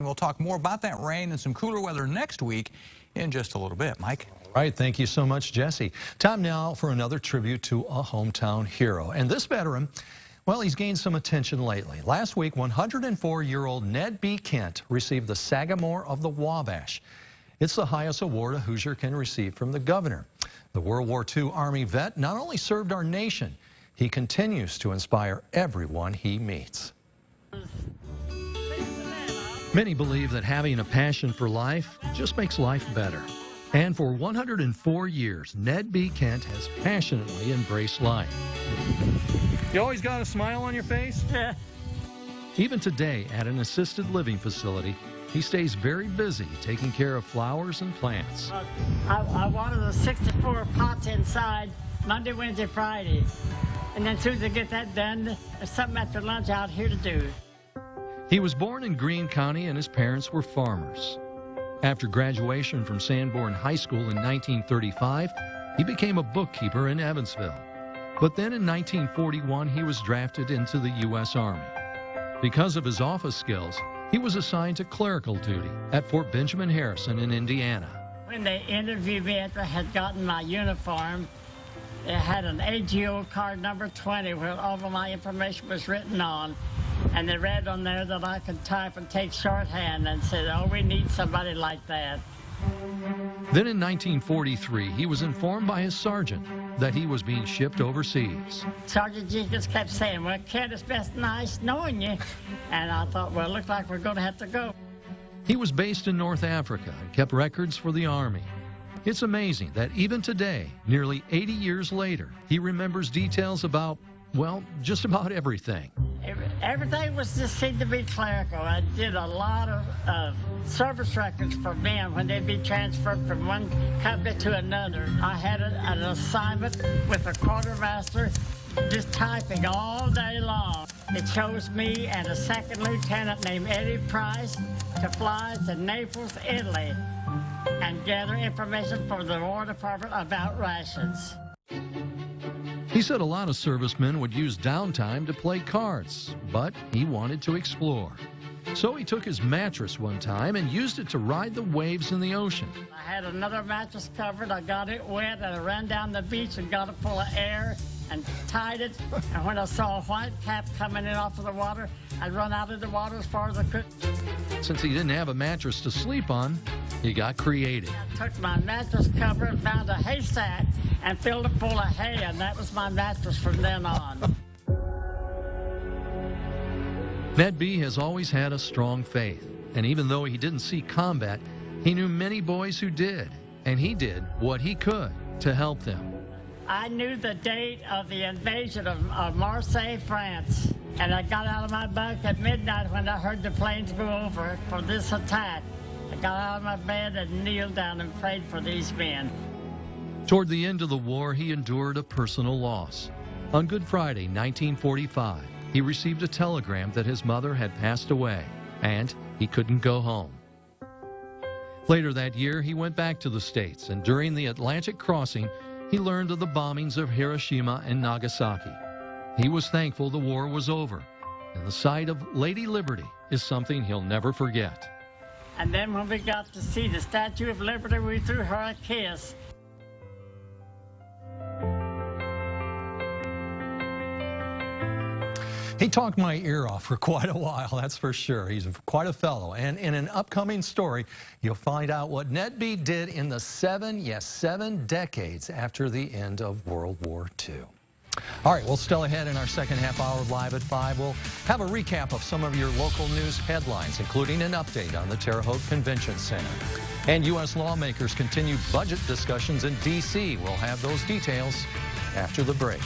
We'll talk more about that rain and some cooler weather next week in just a little bit. Mike? All right, thank you so much, Jesse. Time now for another tribute to a hometown hero. And this veteran, well, he's gained some attention lately. Last week, 104-year-old Ned B. Kent received the Sagamore of the Wabash. It's the highest award a Hoosier can receive from the governor. The World War II Army vet not only served our nation, he continues to inspire everyone he meets. Many believe that having a passion for life just makes life better. And for 104 years, Ned B. Kent has passionately embraced life. You always got a smile on your face? Yeah. Even today, at an assisted living facility, he stays very busy taking care of flowers and plants. I water the 64 pots inside Monday, Wednesday, Friday. And then as soon as I get that done, there's something after lunch out here to do. He was born in Greene County and his parents were farmers. After graduation from Sanborn High School in 1935, he became a bookkeeper in Evansville. But then in 1941, he was drafted into the U.S. Army. Because of his office skills, he was assigned to clerical duty at Fort Benjamin Harrison in Indiana. When they interviewed me after I had gotten my uniform, it had an AGO card number 20 where all of my information was written on. And they read on there that I could type and take shorthand and said, oh, we need somebody like that. Then in 1943, he was informed by his sergeant that he was being shipped overseas. Sergeant Jenkins kept saying, well, Kent, it's best nice knowing you. And I thought, well, it looks like we're going to have to go. He was based in North Africa and kept records for the Army. It's amazing that even today, nearly 80 years later, he remembers details about, well, just about everything. Everything was just seemed to be clerical. I did a lot of service records for men when they'd be transferred from one company to another. I had an assignment with a quartermaster just typing all day long. It chose me and a second lieutenant named Eddie Price to fly to Naples, Italy and gather information for the War Department about rations. He said a lot of servicemen would use downtime to play cards, but he wanted to explore. So he took his mattress one time and used it to ride the waves in the ocean. I had another mattress covered. I got it wet and I ran down the beach and got it full of air and tied it. And when I saw a white cap coming in off of the water, I'd run out of the water as far as I could. Since he didn't have a mattress to sleep on, he got creative. I took my mattress cover and found a haystack and filled it full of hay, and that was my mattress from then on. Ned B. has always had a strong faith, and even though he didn't see combat, he knew many boys who did, and he did what he could to help them. I knew the date of the invasion of Marseille, France, and I got out of my bunk at midnight when I heard the planes go over for this attack. I got out of my bed and kneeled down and prayed for these men. Toward the end of the war, he endured a personal loss. On Good Friday, 1945, he received a telegram that his mother had passed away, and he couldn't go home. Later that year, he went back to the States, and during the Atlantic crossing, he learned of the bombings of Hiroshima and Nagasaki. He was thankful the war was over, and the sight of Lady Liberty is something he'll never forget. And then when we got to see the Statue of Liberty, we threw her a kiss. He talked my ear off for quite a while, that's for sure. He's quite a fellow. And in an upcoming story, you'll find out what Ned B. did in the 7 decades after the end of World War II. All right, well, still ahead in our second half hour of Live at 5, we'll have a recap of some of your local news headlines, including an update on the Terre Haute Convention Center. And U.S. lawmakers continue budget discussions in D.C. We'll have those details after the break.